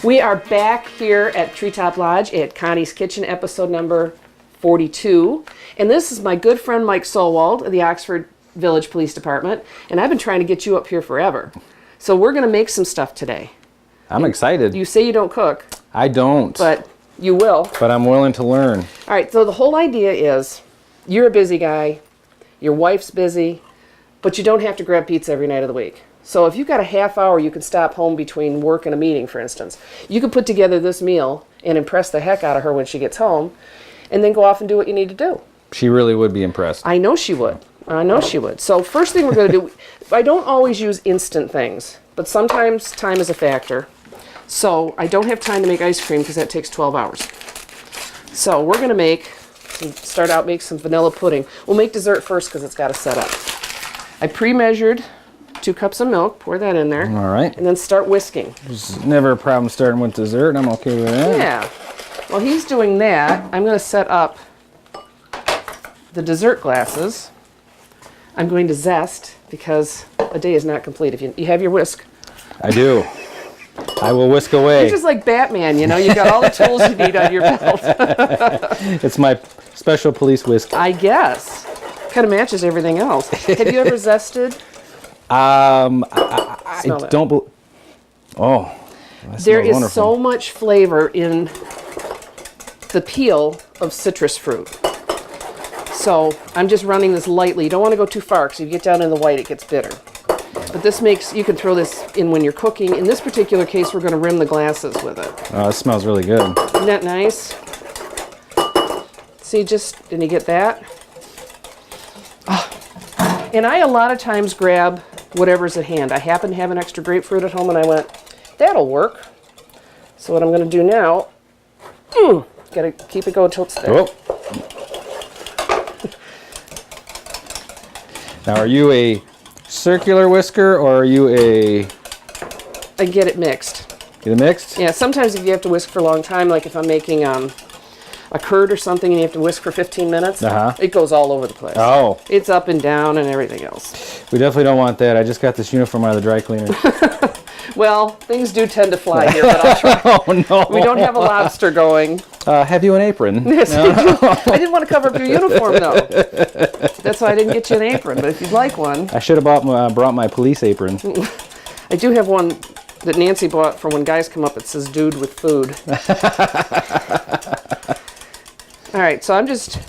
We are back here at Treetop Lodge at Connie's Kitchen, episode number 42. And this is my good friend Mike Solwald of the Oxford Village Police Department. And I've been trying to get you up here forever. So we're going to make some stuff today. I'm excited. You say you don't cook. I don't. But you will. But I'm willing to learn. All right, so the whole idea is you're a busy guy, your wife's busy, but you don't have to grab pizza every night of the week. So if you've got a half hour you can stop home between work and a meeting, for instance, you could put together this meal and impress the heck out of her when she gets home and then go off and do what you need to do. She really would be impressed. I know she would. I know she would. So first thing we're going to do, I don't always use instant things, but sometimes time is a factor. So I don't have time to make ice cream because that takes 12 hours. So we're going to make some vanilla pudding. We'll make dessert first because it's got to set up. I pre-measured 2 cups of milk, pour that in there. All right. And then start whisking. There's never a problem starting with dessert. I'm okay with that. Yeah. While he's doing that, I'm going to set up the dessert glasses. I'm going to zest because a day is not complete if you have your whisk. I do. I will whisk away. You're just like Batman, you know. You've got all the tools you need on your belt. It's my special police whisk. I guess. Kind of matches everything else. Have you ever zested? I don't. Oh, there is wonderful. so much flavor in the peel of citrus fruit. So I'm just running this lightly. You don't want to go too far because if you get down in the white, it gets bitter. But this makes, you can throw this in when you're cooking. In this particular case, we're going to rim the glasses with it. Oh, it smells really good. Isn't that nice? See, and you get that. Oh. And I a lot of times grab whatever's at hand. I happen to have an extra grapefruit at home and I went, that'll work. So what I'm going to do now, got to keep it going until it's there. Oh. Now, are you a circular whisker or are you a... I get it mixed. Get it mixed? Yeah, sometimes if you have to whisk for a long time, like if I'm making a curd or something and you have to whisk for 15 minutes, it goes all over the place. Oh. It's up and down and everything else. We definitely don't want that. I just got this uniform out of the dry cleaner. Well, things do tend to fly here, but I'll try. Oh, no. We don't have a lobster going. Have you an apron? Yes, I didn't want to cover up your uniform, though. That's why I didn't get you an apron, but if you'd like one. I should have brought my police apron. I do have one that Nancy bought for when guys come up. It says, dude with food. All right, so I'm just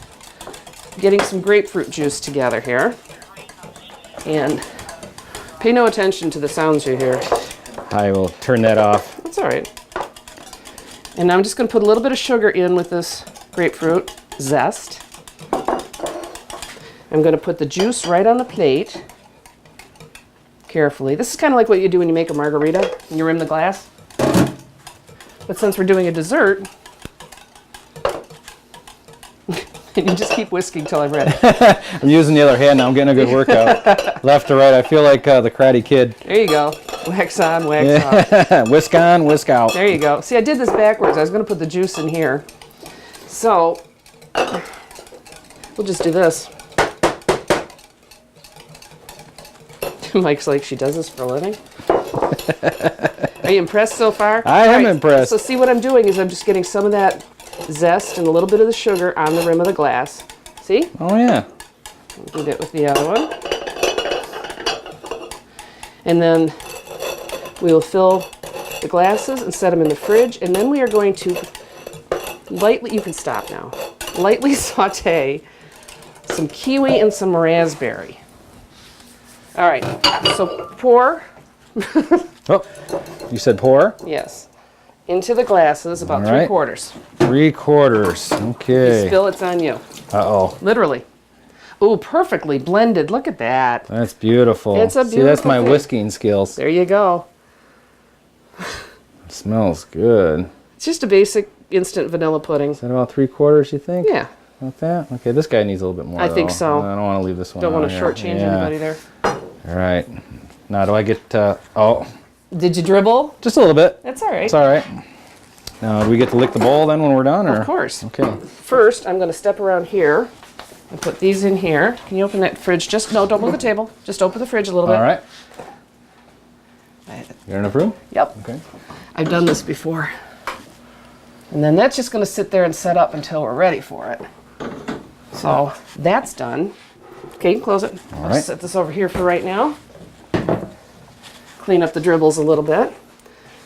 getting some grapefruit juice together here. And pay no attention to the sounds you hear. I will turn that off. That's all right. And now I'm just going to put a little bit of sugar in with this grapefruit zest. I'm going to put the juice right on the plate. Carefully. This is kind of like what you do when you make a margarita and you rim the glass. But since we're doing a dessert, and you just keep whisking till I'm ready. I'm using the other hand now. I'm getting a good workout. Left to right. I feel like the Karate Kid. There you go. Wax on, wax off. Whisk on, whisk out. There you go. See, I did this backwards. I was going to put the juice in here. So, we'll just do this. Mike's like, she does this for a living? Are you impressed so far? I am impressed. So see what I'm doing is I'm just getting some of that zest and a little bit of the sugar on the rim of the glass. See? Oh, yeah. Do that with the other one. And then we will fill the glasses and set them in the fridge. And then we are going to lightly, you can stop now, lightly saute some kiwi and some raspberry. All right, so pour. Oh, you said pour? Yes. Into the glasses, about 3/4. 3/4, okay. You spill, it's on you. Uh-oh. Literally. Ooh, perfectly blended. Look at that. That's beautiful. It's a beautiful See, that's my thing. whisking skills. There you go. It smells good. It's just a basic instant vanilla pudding. Is that about 3/4, you think? Yeah. About that? Okay, this guy needs a little bit more, I think so. I don't want to leave this one Don't want to here. shortchange anybody there. All right. Now, do I get, oh. Did you dribble? Just a little bit. That's all right. It's all right. Now, do we get to lick the bowl then when we're done? Or? Of course. Okay. First, I'm going to step around here and put these in here. Can you open that fridge? No, don't move the table. Just open the fridge a little bit. All right. Got enough room? Yep. Okay. I've done this before. And then that's just going to sit there and set up until we're ready for it. So that's done. Okay, you can close it. I'll right. set this over here for right now. Clean up the dribbles a little bit.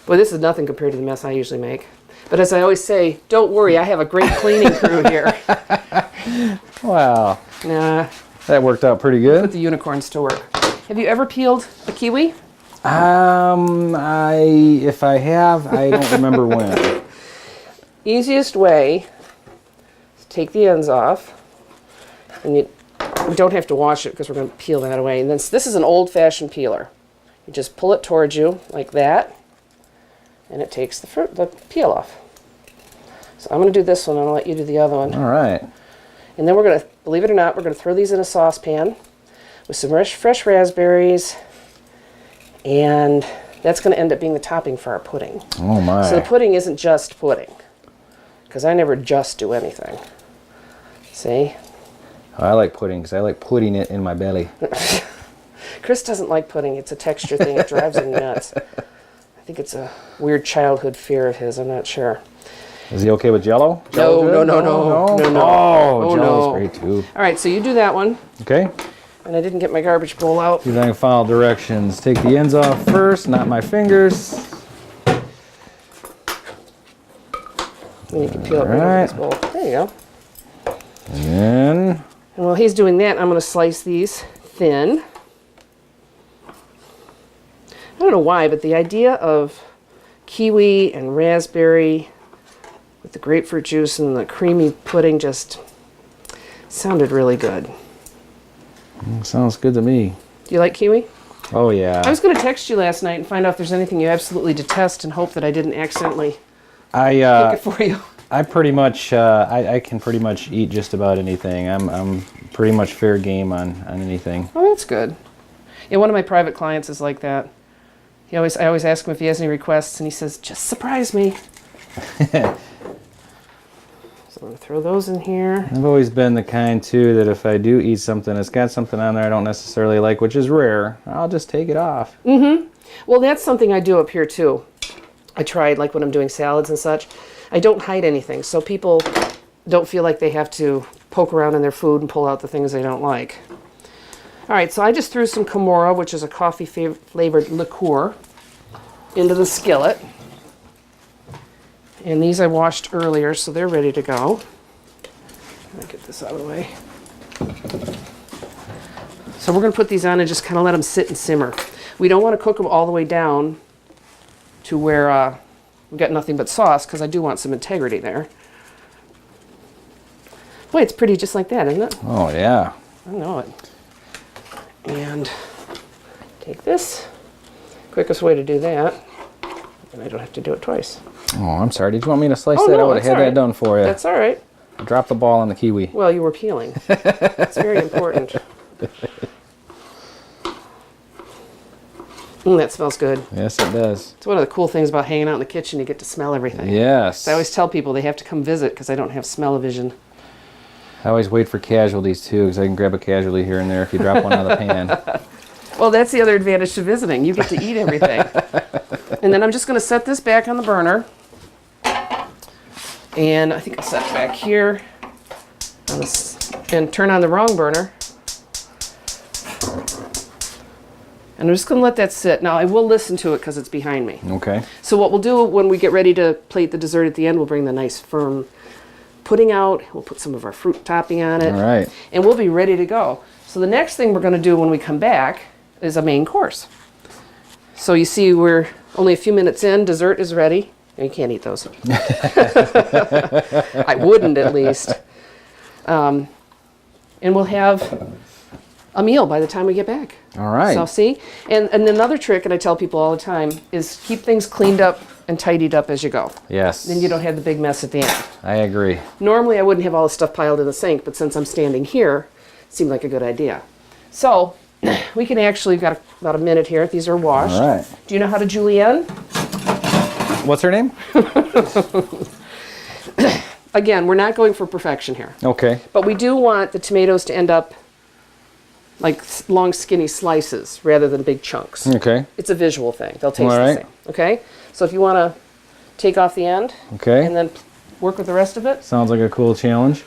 Boy, this is nothing compared to the mess I usually make. But as I always say, don't worry, I have a great cleaning crew here. Wow. Nah, That worked out pretty put good. the unicorns to work. Have you ever peeled a kiwi? If I have, I don't remember when. Easiest way is take the ends off. And you don't have to wash it because we're going to peel that away. And then this is an old-fashioned peeler. You just pull it towards you like that, and it takes the peel off. So I'm going to do this one, and I'll let you do the other one. All right. And then we're going to, believe it or not, we're going to throw these in a saucepan with some fresh raspberries, and that's going to end up being the topping for our pudding. Oh my. So the pudding isn't just pudding, because I never just do anything. See? I like pudding because I like putting it in my belly. Chris doesn't like pudding. It's a texture thing. It drives him nuts. I think it's a weird childhood fear of his. I'm not sure. Is he okay with Jello? No. Jello's good? Oh, Oh, Jello's no. great too. All right, so you do that one. Okay. And I didn't get my garbage bowl out. See if I can follow directions. Take the ends off first, not my fingers. And you can peel it right over this bowl. There you go. And then, And while he's doing that, I'm going to slice these thin. I don't know why, but the idea of kiwi and raspberry with the grapefruit juice and the creamy pudding just sounded really good. sounds good to me. Do you like kiwi? Oh yeah. I was going to text you last night and find out if there's anything you absolutely detest and hope that I didn't accidentally pick it for you. I pretty much, I can pretty much eat just about anything. I'm pretty much fair game on anything. Oh, that's good. Yeah, one of my private clients is like that. I always ask him if he has any requests, and he says, "Just surprise me." So I'm going to throw those in here. I've always been the kind too that if I do eat something that's got something on there I don't necessarily like, which is rare, I'll just take it off. Well, that's something I do up here too. I tried, like when I'm doing salads and such. I don't hide anything, so people don't feel like they have to poke around in their food and pull out the things they don't like. All right, so I just threw some Kimura, which is a coffee-flavored liqueur, into the skillet. And these I washed earlier, so they're ready to go. Let me get this out of the way. So we're going to put these on and just kind of let them sit and simmer. We don't want to cook them all the way down to where we've got nothing but sauce, because I do want some integrity there. Boy, it's pretty just like that, isn't it? Oh yeah. I know it. And take this. Quickest way to do that. And I don't have to do it twice. Oh, I'm sorry. Did you want me to slice Oh, that? no, I would have that's had all that right. done for you. That's all right. Drop the ball on the kiwi. Well, you were peeling. It's very important. That smells good. Yes, it does. It's one of the cool things about hanging out in the kitchen. You get to smell everything. Yes. I always tell people they have to come visit because I don't have smell-o-vision. I always wait for casualties too, because I can grab a casualty here and there if you drop one out of the pan. Well, that's the other advantage to visiting. You get to eat everything. And then I'm just going to set this back on the burner. And I think I'll set it back here. And turn on the wrong burner. And I'm just going to let that sit. Now, I will listen to it because it's behind me. Okay. So what we'll do when we get ready to plate the dessert at the end, we'll bring the nice firm pudding out. We'll put some of our fruit topping on it. All right. And we'll be ready to go. So the next thing we're going to do when we come back is a main course. So you see we're only a few minutes in. Dessert is ready. You can't eat those. I wouldn't, at least. And we'll have a meal by the time we get back. All right. So see? And another trick, and I tell people all the time, is keep things cleaned up and tidied up as you go. Yes. Then you don't have the big mess at the end. I agree. Normally I wouldn't have all this stuff piled in the sink, but since I'm standing here, it seemed like a good idea. So we can actually, we've got about a minute here. These are washed. All right. Do you know how to julienne? What's her name? Again, we're not going for perfection here. Okay. But we do want the tomatoes to end up like long skinny slices rather than big chunks. Okay. It's a visual thing. They'll taste All the right. same. Okay? So if you want to take off the end Okay. and then work with the rest of it, Sounds like a cool challenge.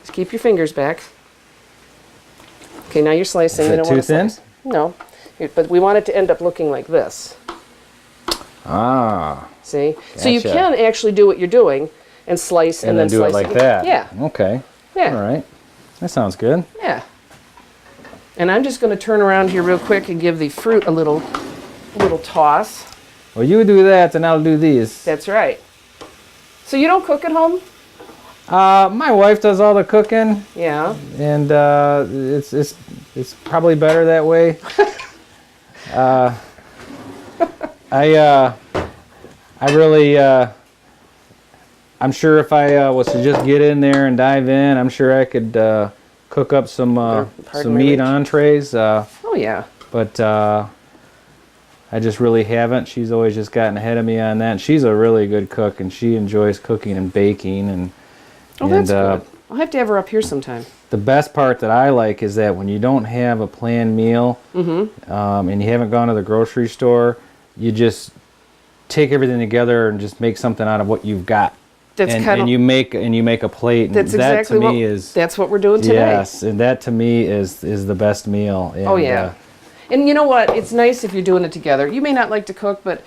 just keep your fingers back. Okay, now you're slicing. Is You it don't too want to thin? slice. No. But we want it to end up looking like this. Ah. See? So you Gotcha. can actually do what you're doing and slice and, And then do it slice like that. Yeah. Okay. Yeah. All right. That sounds good. Yeah. And I'm just going to turn around here real quick and give the fruit a little toss. Well, you do that, and I'll do these. That's right. So you don't cook at home? My wife does all the cooking, Yeah. and it's probably better that way. I really, I'm sure if I was to just get in there and dive in, I'm sure I could cook up some Pardon my meat reach. entrees. Oh, yeah. But I just really haven't. She's always just gotten ahead of me on that. And she's a really good cook, and she enjoys cooking and baking. And Oh, that's good. I'll have to have her up here sometime. the best part that I like is that when you don't have a planned meal, and you haven't gone to the grocery store, you just take everything together and just make something out of what you've got. That's and, kind of and you make a plate. And that's that exactly to me is that's what we're doing today. yes, and that to me is the best meal. And, Oh yeah. And you know what? It's nice if you're doing it together. You may not like to cook, but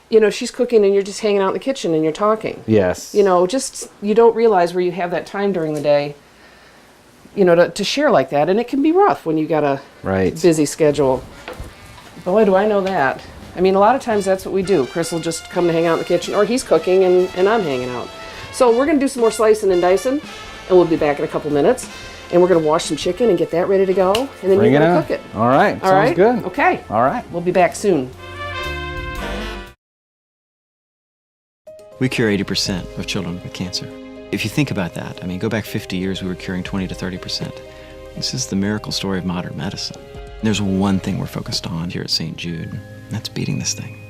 you know, she's cooking and you're just hanging out in the kitchen and you're talking. yes. You know, just you don't realize where you have that time during the day, you know, to share like that. And it can be rough when you got a Right. busy schedule. Boy, do I know that. I mean, a lot of times that's what we do. Chris will just come to hang out in the kitchen, or he's cooking and I'm hanging out. So we're going to do some more slicing and dicing, and we'll be back in a couple minutes. And we're going to wash some chicken and get that ready to go. And then Bring you're it going on. to cook it. All right. All Sounds right? good. Okay. All right. We'll be back soon. We cure 80% of children with cancer. If you think about that, I mean, go back 50 years, we were curing 20 to 30%. This is the miracle story of modern medicine. There's one thing we're focused on here at St. Jude, and that's beating this thing.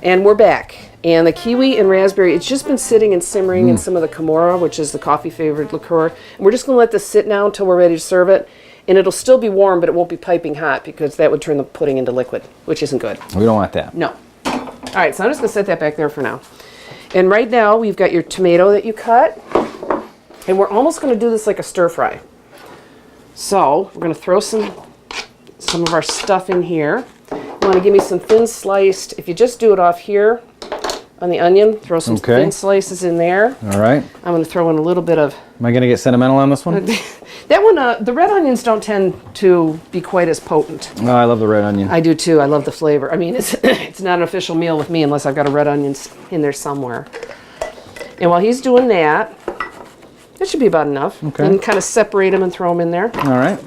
And we're back. And the kiwi and raspberry, it's just been sitting and simmering in some of the Camorra, which is the coffee flavored liqueur. And we're just going to let this sit now until we're ready to serve it. And it'll still be warm, but it won't be piping hot because that would turn the pudding into liquid, which isn't good. We don't want that. No. All right, so I'm just going to set that back there for now. And right now, we've got your tomato that you cut. And we're almost going to do this like a stir fry. So we're going to throw some of our stuff in here. You want to give me some thin sliced, if you just do it off here on the onion, throw some Okay. thin slices in there. All right. I'm going to throw in a little bit of, Am I going to get sentimental on this one? that one, the red onions don't tend to be quite as potent. Oh, I love the red onion. I do too, I love the flavor. I mean, it's not an official meal with me unless I've got a red onion in there somewhere. And while he's doing that, that should be about enough. Okay. And kind of separate them and throw them in there. All right.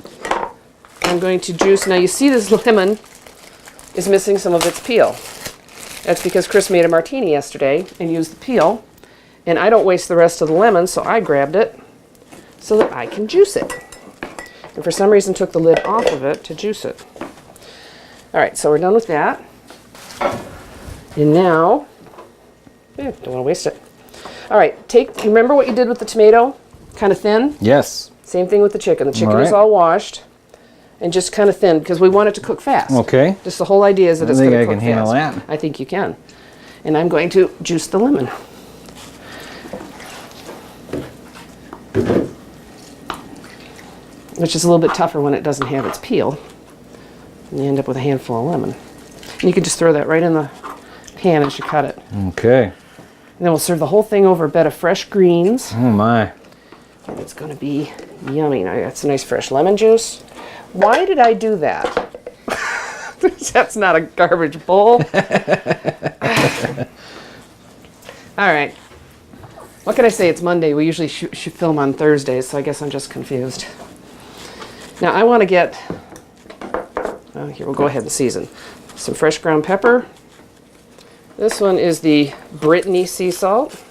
I'm going to juice, now you see this lemon is missing some of its peel. That's because Chris made a martini yesterday and used the peel, and I don't waste the rest of the lemon, so I grabbed it so that I can juice it. And for some reason took the lid off of it to juice it. All right, so we're done with that. And now, don't want to waste it. All right, remember what you did with the tomato? Kind of thin? Yes. Same thing with the chicken. The chicken All is right. all washed and just kind of thin because we want it to cook fast. Okay. Just the whole idea is that I it's think going I to cook can handle fast. that. I think you can. And I'm going to juice the lemon. Which is a little bit tougher when it doesn't have its peel. And you end up with a handful of lemon. And you can just throw that right in the pan as you cut it. Okay. And then we'll serve the whole thing over a bed of fresh greens. Oh my. And it's going to be yummy. Now, that's a nice fresh lemon juice. Why did I do that? That's not a garbage bowl. All right. What can I say? It's Monday. We usually should film on Thursdays, so I guess I'm just confused. Now, I want to get, here, we'll go ahead and season. Some fresh ground pepper. This one is the Brittany sea salt.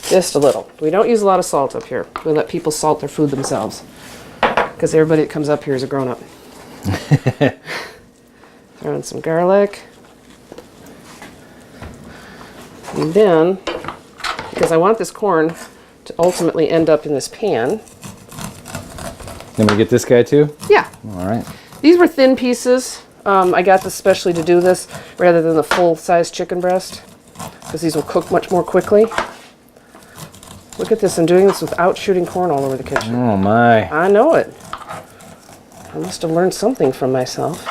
Just a little. We don't use a lot of salt up here. We let people salt their food themselves. Because everybody that comes up here is a grown-up. Throw in some garlic. And then, because I want this corn to ultimately end up in this pan. Then we get this guy too? Yeah. All right. These were thin pieces. I got this especially to do this rather than the full-size chicken breast, because these will cook much more quickly. Look at this. I'm doing this without shooting corn all over the kitchen. Oh my. I know it. I must have learned something from myself.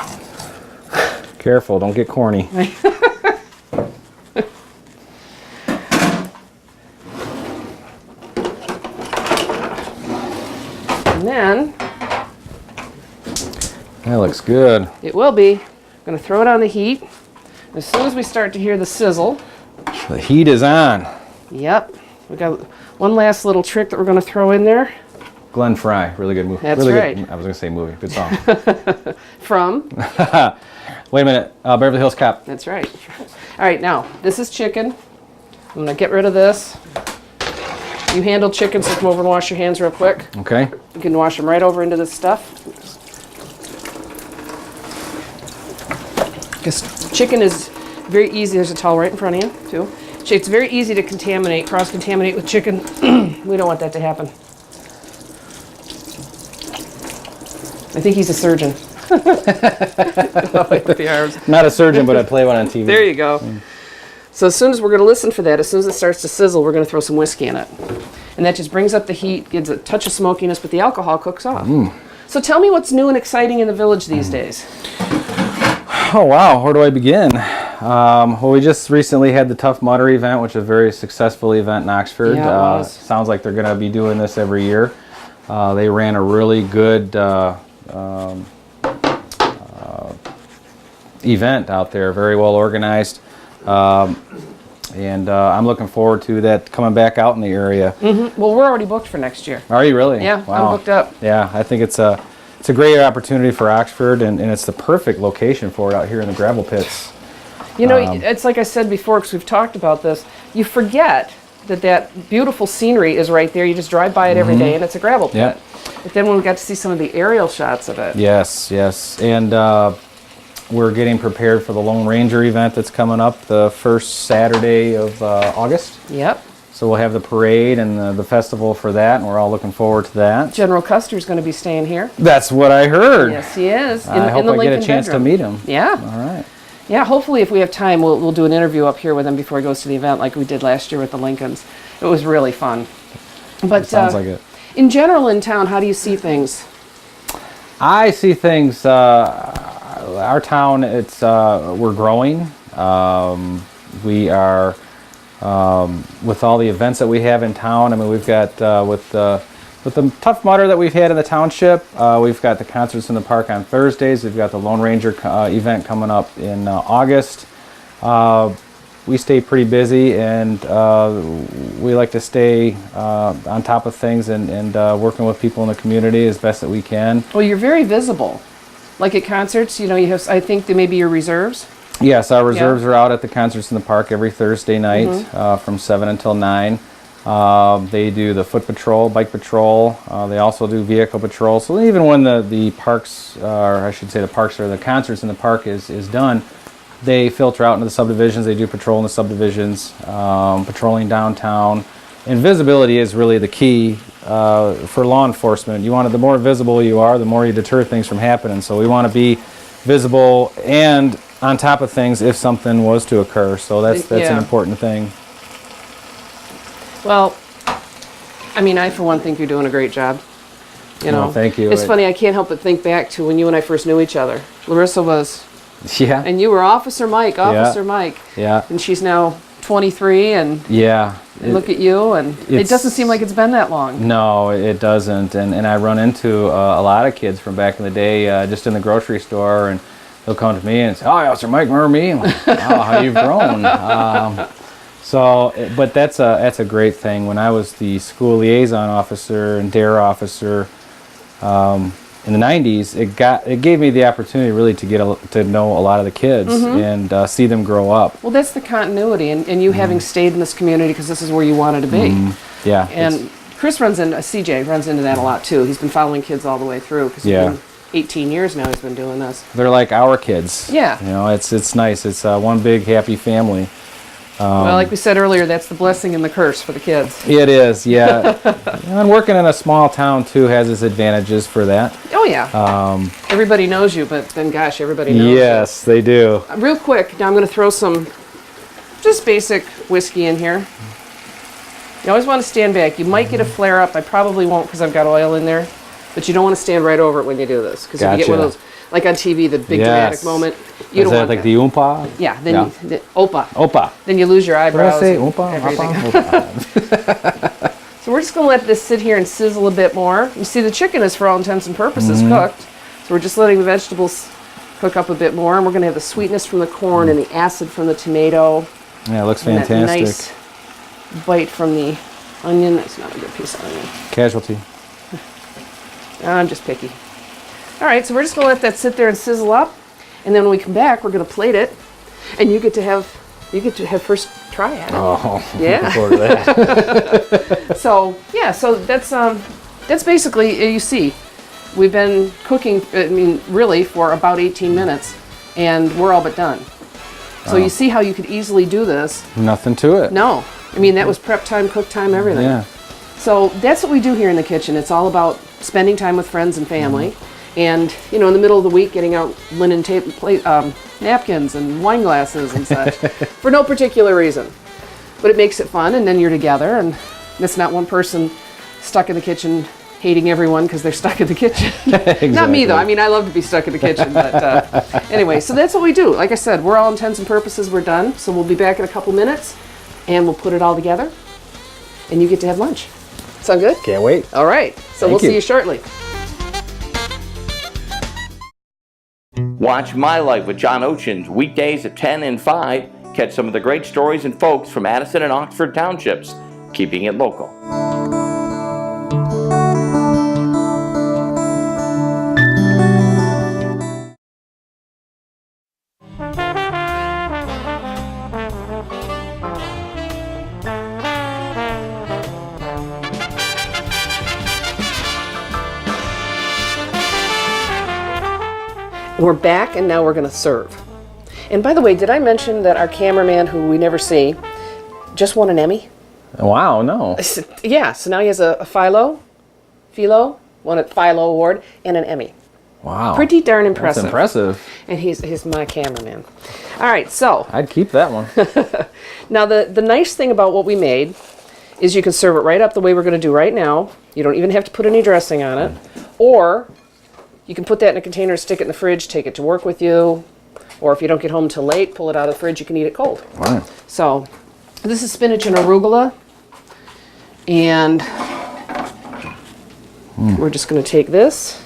Careful, don't get corny. And then That looks good. it will be. I'm going to throw it on the heat. As soon as we start to hear the sizzle, The heat is on. yep, we got one last little trick that we're going to throw in there. Glenn Fry, really good movie. That's really right. Good, I was going to say movie. Good song. From, Wait a minute. Beverly Hills Cop. that's right. All right, now, this is chicken. I'm going to get rid of this. You handle chicken, so come over and wash your hands real quick. Okay. You can wash them right over into this stuff. Because chicken is very easy. There's a towel right in front of you, too. It's very easy to contaminate, cross-contaminate with chicken. We don't want that to happen. I think he's a surgeon. Not a surgeon, but I play one on TV. There you go. So as soon as we're going to listen for that, as soon as it starts to sizzle, we're going to throw some whiskey in it. And that just brings up the heat, gives a touch of smokiness, but the alcohol cooks off. So tell me what's new and exciting in the village these days. Oh, wow. Where do I begin? Well, we just recently had the Tough Mudder event, which is a very successful event in Oxford. Yeah, it was. Sounds like they're going to be doing this every year. They ran a really good event out there, very well organized. And I'm looking forward to that coming back out in the area. Well, we're already booked for next year. Are you really? Yeah, Wow. I'm booked up. Yeah, I think it's a great opportunity for Oxford, and it's the perfect location for it out here in the gravel pits. You know, it's like I said before, because we've talked about this, you forget that beautiful scenery is right there. You just drive by it every day, and it's a gravel pit. Yep. But then when we got to see some of the aerial shots of it. Yes, yes. And we're getting prepared for the Lone Ranger event that's coming up the first Saturday of August. Yep. So we'll have the parade and the festival for that, and we're all looking forward to that. General Custer's going to be staying here. That's what I heard. Yes, he is. I hope the I get a Lincoln chance bedroom. to meet him. Yeah. All right. Yeah, hopefully if we have time, we'll do an interview up here with him before he goes to the event like we did last year with the Lincolns. It was really fun. But Sounds like it. in general in town, how do you see things? I see things. Our town, we're growing. We are with all the events that we have in town. I mean, we've got with the Tough Mudder that we've had in the township. We've got the concerts in the park on Thursdays. We've got the Lone Ranger event coming up in August. We stay pretty busy, and we like to stay on top of things and working with people in the community as best that we can. Well, you're very visible. Like at concerts, you know, you have, I think there may be your reserves. Yes, our reserves are out at the concerts in the park every Thursday night from 7 until 9. They do the foot patrol, bike patrol. They also do vehicle patrol. So even when the parks, or I should say the parks or the concerts in the park is done, they filter out into the subdivisions. They do patrol in the subdivisions, patrolling downtown. And visibility is really the key for law enforcement. The more visible you are, the more you deter things from happening. So we want to be visible and on top of things if something was to occur. So that's an important thing. Well, I mean, I for one think you're doing a great job. You know, Well, thank you. It's funny, I can't help but think back to when you and I first knew each other. Larissa was, Yeah. and you were Officer Mike, Mike. Yeah. And she's now 23, and Yeah. look at you, and it it's- doesn't seem like it's been that long. No, it doesn't. And I run into a lot of kids from back in the day just in the grocery store, and they'll come to me and say, "Oh, Officer Mike, remember me?" I'm like, "Oh, how you've grown." But that's a great thing. When I was the school liaison officer and DARE officer, in the 90s, it gave me the opportunity really to to know a lot of the kids and see them grow up. Well, that's the continuity, and you having stayed in this community because this is where you wanted to be. Yeah. And Chris CJ runs into that a lot too. He's been following kids all the way through because Yeah. he's been 18 years now he's been doing this. They're like our kids. Yeah. You know, it's nice. It's one big happy family. Well, like we said earlier, that's the blessing and the curse for the kids. It is, yeah. And working in a small town too has its advantages for that. Oh yeah. Everybody knows you, but then gosh, everybody knows Yes, they do. you. Real quick, now I'm going to throw some just basic whiskey in here. You always want to stand back. You might get a flare up. I probably won't because I've got oil in there. But you don't want to stand right over it when you do this. Because if you get one of those, like on TV, the big dramatic moment, you don't want like that. the oompa? Yeah, then the opa. Opa. Then you lose your What did eyebrows. I say? and Oompa? everything. Opa? So we're just going to let this sit here and sizzle a bit more. You see, the chicken is, for all intents and purposes, cooked. So we're just letting the vegetables cook up a bit more. And we're going to have the sweetness from the corn and the acid from the tomato. Yeah, it looks And that fantastic. nice bite from the onion. That's not a good piece of onion. Casualty. I'm just picky. All right, so we're just going to let that sit there and sizzle up. And then when we come back, we're going to plate it. And you get to have first try at it. Oh, Yeah. looking forward to that. So yeah, so that's basically, you see, we've been cooking, I mean, really for about 18 minutes, and we're all but done. So you see how you could easily do this. Nothing to it. No, I mean, that was prep time, cook time, everything. Yeah. So that's what we do here in the kitchen. It's all about spending time with friends and family, and in the middle of the week, getting out linen napkins and wine glasses and such for no particular reason. But it makes it fun, and then you're together, and it's not one person stuck in the kitchen hating everyone because they're stuck in the kitchen. Exactly. Not me, though. I mean, I love to be stuck in the kitchen. But anyway, so that's what we do. Like I said, we're all intents and purposes, we're done. So we'll be back in a couple minutes, and we'll put it all together, and you get to have lunch. Sound good? Can't wait. All right. So we'll see you shortly. Watch My Life with John Oceans weekdays at 10 and 5. Catch some of the great stories and folks from Addison and Oxford townships, keeping it local. We're back, and now we're going to serve. And by the way, did I mention that our cameraman, who we never see, just won an Emmy? Wow, no. Yeah, so now he has a Philo, won a Philo Award, and an Emmy. Wow. Pretty darn impressive. That's impressive. And he's my cameraman. All right, so I'd keep that one. now the nice thing about what we made is you can serve it right up the way we're going to do right now. You don't even have to put any dressing on it. Or you can put that in a container, stick it in the fridge, take it to work with you. Or if you don't get home till late, pull it out of the fridge, you can eat it cold. Wow. So this is spinach and arugula. And we're just going to take this.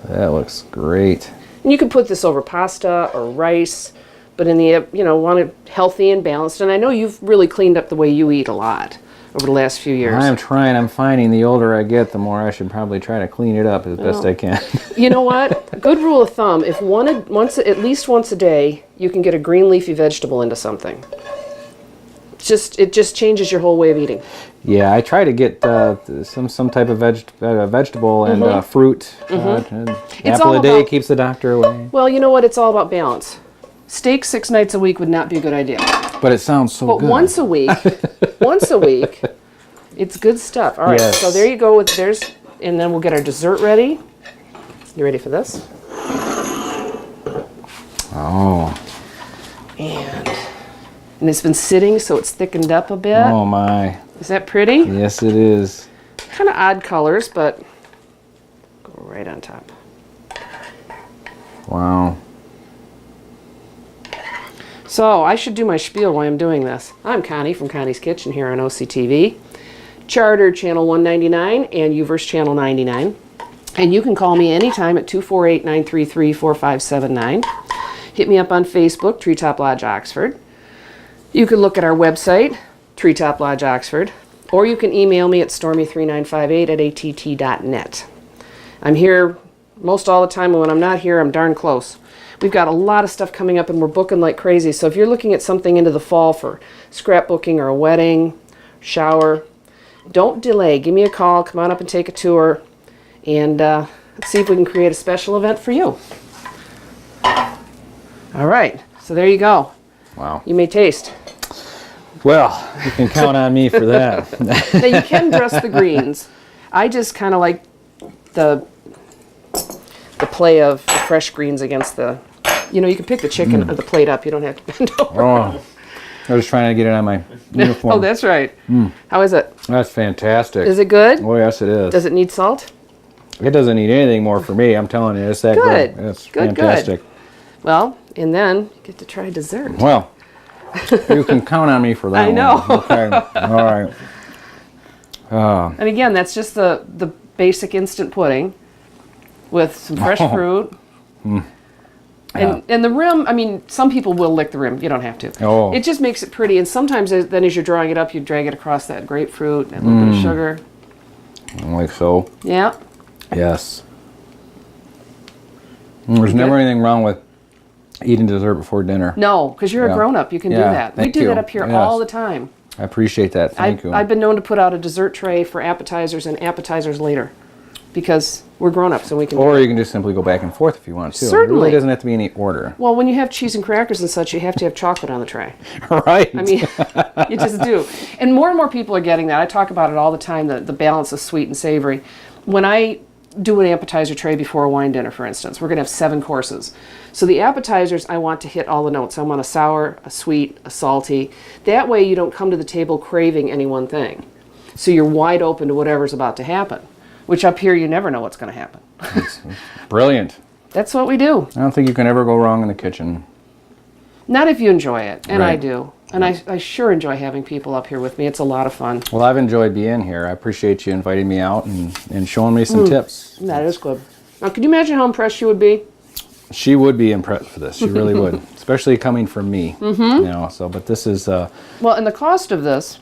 That looks great. And you can put this over pasta or rice, but in the, want it healthy and balanced. And I know you've really cleaned up the way you eat a lot over the last few years. I'm trying. I'm finding the older I get, the more I should probably try to clean it up as best I can. You know what? Good rule of thumb, if at least once a day, you can get a green leafy vegetable into something. It just changes your whole way of eating. Yeah, I try to get some type of vegetable and fruit. Apple a day keeps the doctor away. Well, you know what? It's all about balance. Steak 6 nights a week would not be a good idea. But it sounds so But good. once a week, it's good stuff. All right, Yes. so there you go with and then we'll get our dessert ready. You ready for this? Oh. And it's been sitting, so it's thickened up a bit. Oh my. Is that pretty? Yes, it is. Kind of odd colors, but go right on top. Wow. So I should do my spiel while I'm doing this. I'm Connie from Connie's Kitchen here on OCTV, Charter Channel 199 and Uverse Channel 99. And you can call me anytime at 248-933-4579. Hit me up on Facebook, Treetop Lodge Oxford. You can look at our website, Treetop Lodge Oxford, or you can email me at stormy3958@att.net. I'm here most all the time, and when I'm not here, I'm darn close. We've got a lot of stuff coming up, and we're booking like crazy. So if you're looking at something into the fall for scrapbooking or a wedding, shower, don't delay. Give me a call. Come on up and take a tour, and let's see if we can create a special event for you. All right. So there you go. Wow. You may taste. Well, you can count on me for that. Now you can dress the greens. I just kind of like the play of the fresh greens against the, you know, you can pick the chicken or the plate up. You don't have to bend over. Oh, I was trying to get it on my uniform. Oh, that's right. How is it? That's fantastic. Is it good? Oh, yes, it is. Does it need salt? It doesn't need anything more for me. I'm telling you, it's that Good. good. It's Good, fantastic. good. Well, and then you get to try dessert. Well, you can count on me for that. I know. One. Okay. All right. And again, that's just the basic instant pudding with some fresh fruit. And the rim, I mean, some people will lick the rim. You don't have to. Oh. It just makes it pretty. And sometimes then as you're drawing it up, you drag it across that grapefruit and a little bit of sugar. Like so. Yeah. Yes. There's never anything wrong with eating dessert before dinner. No, because you're a grown-up. You can do Yeah, that. We thank do you. that up here Yes. all the time. I appreciate that. Thank you. I've been known to put out a dessert tray for appetizers and appetizers later because we're grown-ups and we can Or you can just simply go back and forth if you want to. It Certainly. really doesn't have to be any order. Well, when you have cheese and crackers and such, you have to have chocolate on the tray. Right. I mean, you just do. And more people are getting that. I talk about it all the time, the balance of sweet and savory. When I do an appetizer tray before a wine dinner, for instance, we're going to have 7 courses. So the appetizers, I want to hit all the notes. I want a sour, a sweet, a salty. That way you don't come to the table craving any one thing. So you're wide open to whatever's about to happen, which up here you never know what's going to happen. Brilliant. That's what we do. I don't think you can ever go wrong in the kitchen. Not if you enjoy it, and I Right. do. And I sure enjoy having people up here with me. It's a lot of fun. Well, I've enjoyed being here. I appreciate you inviting me out and showing me some tips. That is good. Now, can you imagine how impressed you would be? She would be impressed for this. She really would, especially coming from me. You know. So, but this is Well, and the cost of this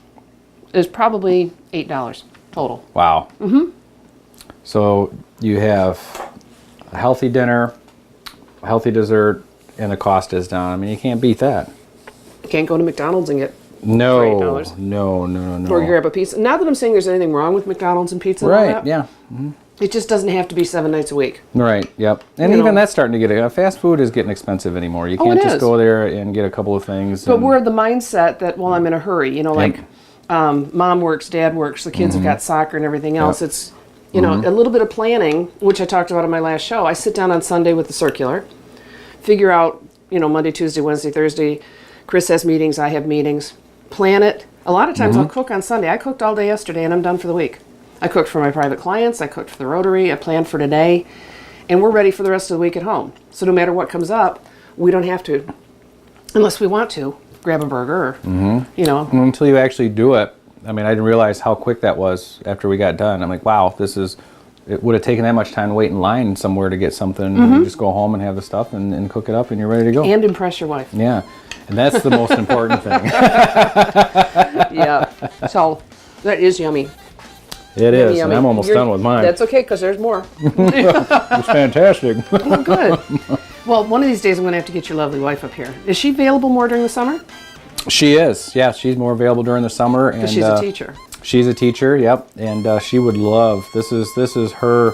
is probably $8 total. wow. So you have a healthy dinner, a healthy dessert, and the cost is down. I mean, you can't beat that. You can't go to McDonald's and get No, For $8. no. or grab a pizza. Not that I'm saying there's anything wrong with McDonald's and pizza and all Right? that. Yeah. It just doesn't have to be 7 nights a week. Right. Yep. And You even know. that's starting to get fast food is getting expensive anymore. You Oh, can't it just is. go there and get a couple of things. But and- we're of the mindset that, well, I'm in a hurry. You know, like mom works, dad works, the kids have got soccer and everything else. Yep. It's, you know, a little bit of planning, which I talked about in my last show. I sit down on Sunday with the circular, figure out, you know, Monday, Tuesday, Wednesday, Thursday. Chris has meetings, I have meetings. Plan it. A lot of times I'll cook on Sunday. I cooked all day yesterday and I'm done for the week. I cooked for my private clients, I cooked for the Rotary, I planned for today, and we're ready for the rest of the week at home. So no matter what comes up, we don't have to, unless we want to, grab a burger or, you know. until you actually do it. I mean, I didn't realize how quick that was after we got done. I'm like, wow, it would have taken that much time to wait in line somewhere to get something. You just go home and have the stuff and cook it up and you're ready to go. And impress your wife. Yeah. And that's the most important thing. Yeah. So that is yummy. It is. Yummy. And I'm almost done with mine. That's okay, because there's more. It's fantastic. Oh, good. Well, one of these days I'm going to have to get your lovely wife up here. Is she available more during the summer? She is. Yeah, she's more available during the summer. And Because she's a teacher. She's a teacher, yep. And she would love, this is her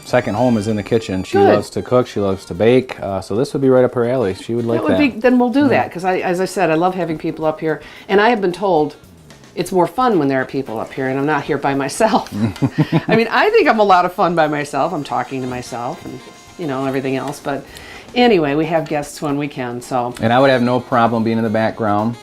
second home is in the kitchen. She Good. loves to cook. She loves to bake. So this would be right up her alley. She would like That would be, then we'll do that, because as I said, I love having people up here. And I have been told it's more fun when there are people up here and I'm not here by myself. I mean, I think I'm a lot of fun by myself. I'm talking to myself and, you know, everything else. But anyway, we have guests when we can, so. And I would have no problem being in the background,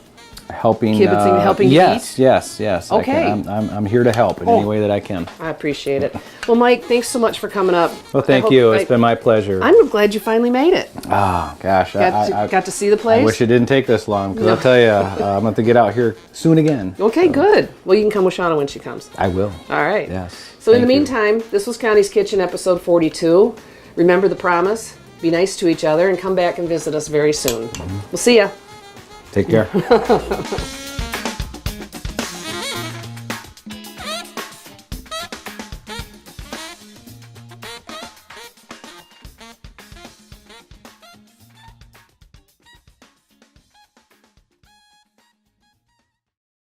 helping. Kibitzing, helping to yes, eat? Yes. Okay. I'm here to help in any way that I can. I appreciate it. Well, Mike, thanks so much for coming up. Well, thank you. It's been my pleasure. I'm glad you finally made it. Oh, gosh. Got to see the place? I wish it didn't take this long, because I'll tell you, I'm going to have to get out here soon again. Okay, good. Well, you can come with Shauna when she comes. I will. All right. Yes. So in the Thank you. meantime, this was Connie's Kitchen, episode 42. Remember the promise. Be nice to each other and come back and visit us very soon. We'll see ya. Take care.